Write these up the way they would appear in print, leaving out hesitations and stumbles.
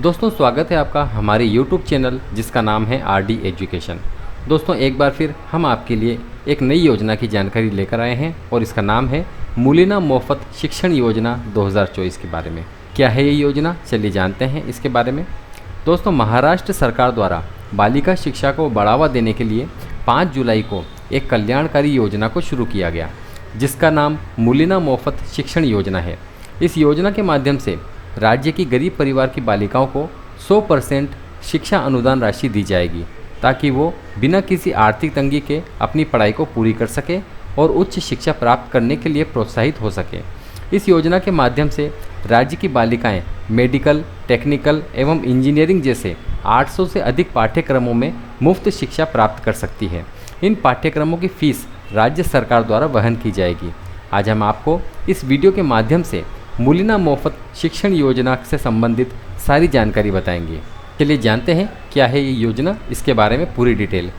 दोस्तों स्वागत है आपका हमारे YouTube चैनल जिसका नाम है RD एजुकेशन। दोस्तों एक बार फिर हम आपके लिए एक नई योजना की जानकारी लेकर आए हैं और इसका नाम है मुलीना मुफ्त शिक्षण योजना 2024 के बारे में। क्या है ये योजना, चलिए जानते हैं इसके बारे में। दोस्तों महाराष्ट्र सरकार द्वारा बालिका शिक्षा को बढ़ावा देने के लिए 5 जुलाई को एक कल्याणकारी योजना को शुरू किया गया जिसका नाम मुलीना मुफ्त शिक्षण योजना है। इस योजना के माध्यम से राज्य की गरीब परिवार की बालिकाओं को 100% शिक्षा अनुदान राशि दी जाएगी ताकि वो बिना किसी आर्थिक तंगी के अपनी पढ़ाई को पूरी कर सके और उच्च शिक्षा प्राप्त करने के लिए प्रोत्साहित हो सके। इस योजना के माध्यम से राज्य की बालिकाएं मेडिकल, टेक्निकल एवं इंजीनियरिंग जैसे 800 से अधिक पाठ्यक्रमों में मुफ्त शिक्षा प्राप्त कर सकती है। इन पाठ्यक्रमों की फीस राज्य सरकार द्वारा वहन की जाएगी। आज हम आपको इस वीडियो के माध्यम से मुलीना मुफ्त शिक्षण योजना से संबंधित सारी जानकारी बताएंगे। चलिए जानते हैं क्या है ये योजना, इसके बारे में पूरी डिटेल।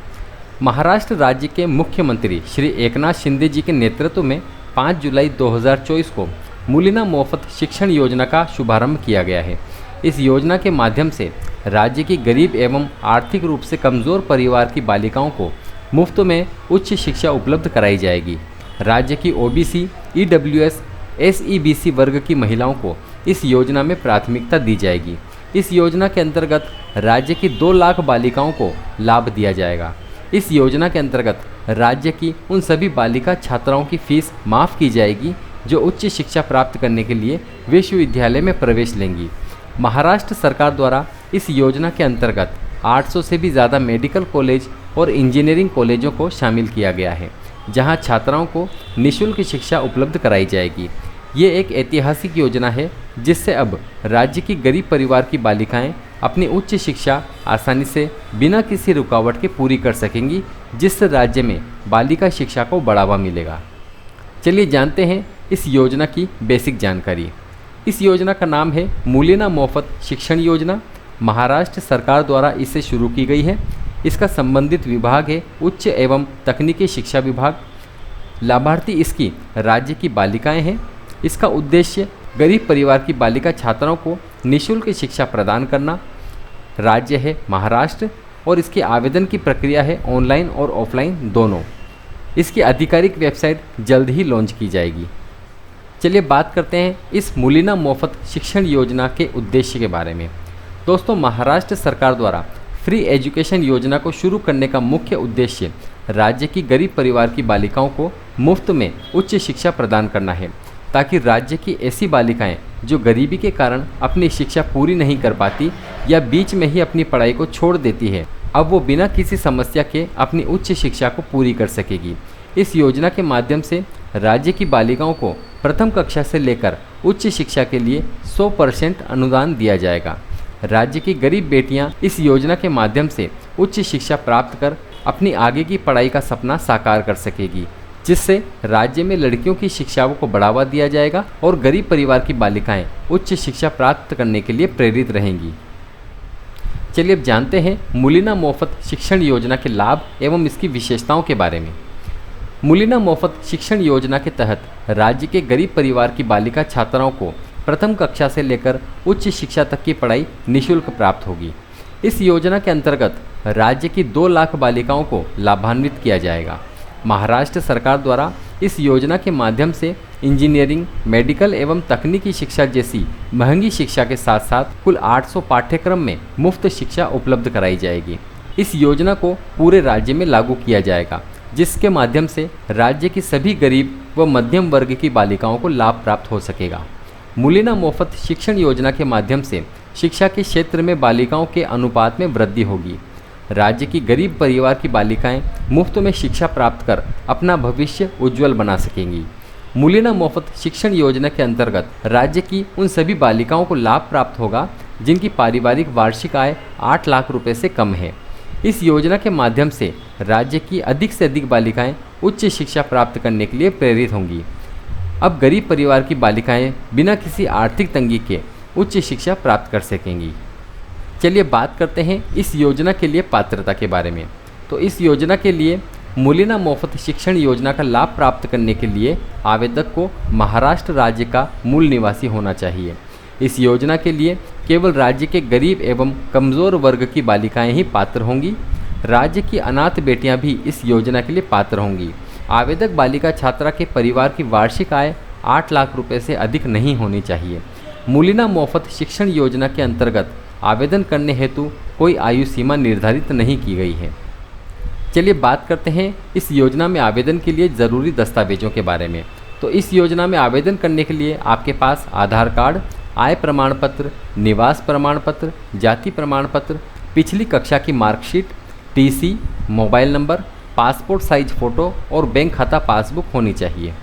महाराष्ट्र राज्य के मुख्यमंत्री श्री एकनाथ शिंदे जी के नेतृत्व में 5 जुलाई 2024 को मुलीना मुफ्त शिक्षण योजना का शुभारंभ किया गया है। इस योजना के माध्यम से राज्य की गरीब एवं आर्थिक रूप से कमज़ोर परिवार की बालिकाओं को मुफ्त में उच्च शिक्षा उपलब्ध कराई जाएगी। राज्य की OBC, EWS, SEBC वर्ग की महिलाओं को इस योजना में प्राथमिकता दी जाएगी। इस योजना के अंतर्गत राज्य की 2 लाख बालिकाओं को लाभ दिया जाएगा। इस योजना के अंतर्गत राज्य की उन सभी बालिका छात्राओं की फीस माफ़ की जाएगी जो उच्च शिक्षा प्राप्त करने के लिए विश्वविद्यालय में प्रवेश लेंगी। महाराष्ट्र सरकार द्वारा इस योजना के अंतर्गत 800 से भी ज़्यादा मेडिकल कॉलेज और इंजीनियरिंग कॉलेजों को शामिल किया गया है जहां छात्राओं को निःशुल्क शिक्षा उपलब्ध कराई जाएगी। ये एक ऐतिहासिक योजना है जिससे अब राज्य की गरीब परिवार की बालिकाएं अपनी उच्च शिक्षा आसानी से बिना किसी रुकावट के पूरी कर सकेंगी, जिससे राज्य में बालिका शिक्षा को बढ़ावा मिलेगा। चलिए जानते हैं इस योजना की बेसिक जानकारी। इस योजना का नाम है मुलीना मुफ्त शिक्षण योजना। महाराष्ट्र सरकार द्वारा इसे शुरू की गई है। इसका संबंधित विभाग है उच्च एवं तकनीकी शिक्षा विभाग। लाभार्थी इसकी राज्य की बालिकाएं हैं। इसका उद्देश्य गरीब परिवार की बालिका छात्राओं को निःशुल्क शिक्षा प्रदान करना। राज्य है महाराष्ट्र और इसके आवेदन की प्रक्रिया है ऑनलाइन और ऑफलाइन दोनों। इसकी आधिकारिक वेबसाइट जल्द ही लॉन्च की जाएगी। चलिए बात करते हैं इस मुलीना मुफ्त शिक्षण योजना के उद्देश्य के बारे में। दोस्तों महाराष्ट्र सरकार द्वारा फ्री एजुकेशन योजना को शुरू करने का मुख्य उद्देश्य राज्य की गरीब परिवार की बालिकाओं को मुफ्त में उच्च शिक्षा प्रदान करना है ताकि राज्य की ऐसी बालिकाएं जो गरीबी के कारण अपनी शिक्षा पूरी नहीं कर पाती या बीच में ही अपनी पढ़ाई को छोड़ देती है, अब वो बिना किसी समस्या के अपनी उच्च शिक्षा को पूरी कर सकेगी। इस योजना के माध्यम से राज्य की बालिकाओं को प्रथम कक्षा से लेकर उच्च शिक्षा के लिए 100% अनुदान दिया जाएगा। राज्य की गरीब बेटियां इस योजना के माध्यम से उच्च शिक्षा प्राप्त कर अपनी आगे की पढ़ाई का सपना साकार कर सकेगी, जिससे राज्य में लड़कियों की शिक्षाओं को बढ़ावा दिया जाएगा और गरीब परिवार की बालिकाएं उच्च शिक्षा प्राप्त करने के लिए प्रेरित रहेंगी। चलिए अब जानते हैं मुलीना मुफ्त शिक्षण योजना के लाभ एवं इसकी विशेषताओं के बारे में। मुलीना मुफ्त शिक्षण योजना के तहत राज्य के गरीब परिवार की बालिका छात्राओं को प्रथम कक्षा से लेकर उच्च शिक्षा तक की पढ़ाई निःशुल्क प्राप्त होगी। इस योजना के अंतर्गत राज्य की 2 लाख बालिकाओं को लाभान्वित किया जाएगा। महाराष्ट्र सरकार द्वारा इस योजना के माध्यम से इंजीनियरिंग, मेडिकल एवं तकनीकी शिक्षा जैसी महंगी शिक्षा के साथ साथ कुल 800 पाठ्यक्रम में मुफ्त शिक्षा उपलब्ध कराई जाएगी। इस योजना को पूरे राज्य में लागू किया जाएगा, जिसके माध्यम से राज्य की सभी गरीब व मध्यम वर्ग की बालिकाओं को लाभ प्राप्त हो सकेगा। मुलीना मुफ्त शिक्षण योजना के माध्यम से शिक्षा के क्षेत्र में बालिकाओं के अनुपात में वृद्धि होगी। राज्य की गरीब परिवार की बालिकाएं मुफ्त में शिक्षा प्राप्त कर अपना भविष्य उज्जवल बना सकेंगी। मुलीना मुफ्त शिक्षण योजना के अंतर्गत राज्य की उन सभी बालिकाओं को लाभ प्राप्त होगा जिनकी पारिवारिक वार्षिक आय 8 लाख रुपए से कम है। इस योजना के माध्यम से राज्य की अधिक से अधिक बालिकाएं उच्च शिक्षा प्राप्त करने के लिए प्रेरित होंगी। अब गरीब परिवार की बालिकाएं बिना किसी आर्थिक तंगी के उच्च शिक्षा प्राप्त कर सकेंगी। चलिए बात करते हैं इस योजना के लिए पात्रता के बारे में। तो इस योजना के लिए मुलीना मुफ्त शिक्षण योजना का लाभ प्राप्त करने के लिए आवेदक को महाराष्ट्र राज्य का मूल निवासी होना चाहिए। इस योजना के लिए केवल राज्य के गरीब एवं कमज़ोर वर्ग की बालिकाएं ही पात्र होंगी। राज्य की अनाथ बेटियां भी इस योजना के लिए पात्र होंगी। आवेदक बालिका छात्रा के परिवार की वार्षिक आय 8 लाख रुपए से अधिक नहीं होनी चाहिए। मुलीना मुफ्त शिक्षण योजना के अंतर्गत आवेदन करने हेतु कोई आयु सीमा निर्धारित नहीं की गई है। चलिए बात करते हैं इस योजना में आवेदन के लिए ज़रूरी दस्तावेजों के बारे में। तो इस योजना में आवेदन करने के लिए आपके पास आधार कार्ड, आय प्रमाण पत्र, निवास प्रमाण पत्र, जाति प्रमाण पत्र, पिछली कक्षा की marksheet, TC, mobile number, passport size photo और बैंक खाता पासबुक होनी चाहिए।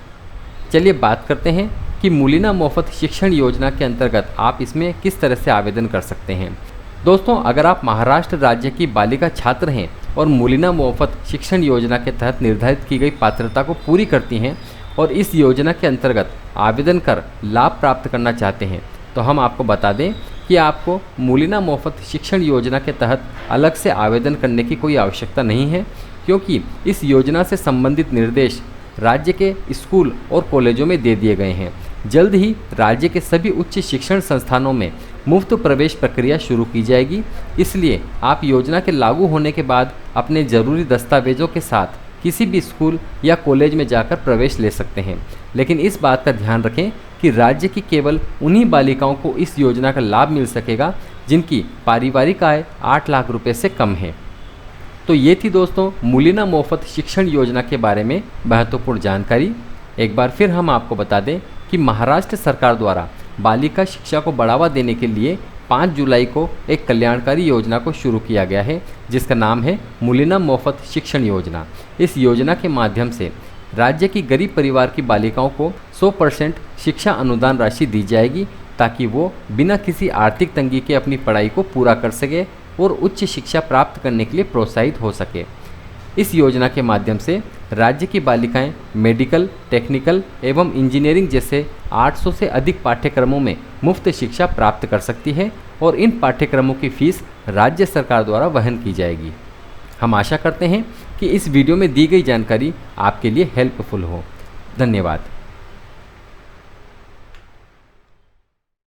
चलिए बात करते हैं कि मुलीना मुफ्त शिक्षण योजना के अंतर्गत आप इसमें किस तरह से आवेदन कर सकते हैं। दोस्तों, अगर आप महाराष्ट्र राज्य की बालिका छात्र हैं और मुलीना मुफ्त शिक्षण योजना के तहत निर्धारित की गई पात्रता को पूरी करती हैं और इस योजना के अंतर्गत आवेदन कर लाभ प्राप्त करना चाहते हैं, तो हम आपको बता दें कि आपको मुलीना मुफ्त शिक्षण योजना के तहत अलग से आवेदन करने की कोई आवश्यकता नहीं है, क्योंकि इस योजना से संबंधित निर्देश राज्य के स्कूल और कॉलेजों में दे दिए गए हैं। जल्द ही राज्य के सभी उच्च शिक्षण संस्थानों में मुफ्त प्रवेश प्रक्रिया शुरू की जाएगी। इसलिए आप योजना के लागू होने के बाद अपने ज़रूरी दस्तावेजों के साथ किसी भी स्कूल या कॉलेज में जाकर प्रवेश ले सकते हैं। लेकिन इस बात का ध्यान रखें कि राज्य की केवल उन्हीं बालिकाओं को इस योजना का लाभ मिल सकेगा जिनकी पारिवारिक आय 8 लाख रुपए से कम है। तो ये थी दोस्तों मुलीना मुफ्त शिक्षण योजना के बारे में महत्वपूर्ण जानकारी। एक बार फिर हम आपको बता दें कि महाराष्ट्र सरकार द्वारा बालिका शिक्षा को बढ़ावा देने के लिए 5 जुलाई को एक कल्याणकारी योजना को शुरू किया गया है, जिसका नाम है मुलीना मुफ्त शिक्षण योजना। इस योजना के माध्यम से राज्य की गरीब परिवार की बालिकाओं को 100% शिक्षा अनुदान राशि दी जाएगी, ताकि वो बिना किसी आर्थिक तंगी के अपनी पढ़ाई को पूरा कर सके और उच्च शिक्षा प्राप्त करने के लिए प्रोत्साहित हो सके। इस योजना के माध्यम से राज्य की बालिकाएं मेडिकल, टेक्निकल एवं इंजीनियरिंग जैसे 800 से अधिक पाठ्यक्रमों में मुफ्त शिक्षा प्राप्त कर सकती है और इन पाठ्यक्रमों की फीस राज्य सरकार द्वारा वहन की जाएगी। हम आशा करते हैं कि इस वीडियो में दी गई जानकारी आपके लिए हेल्पफुल हो। धन्यवाद।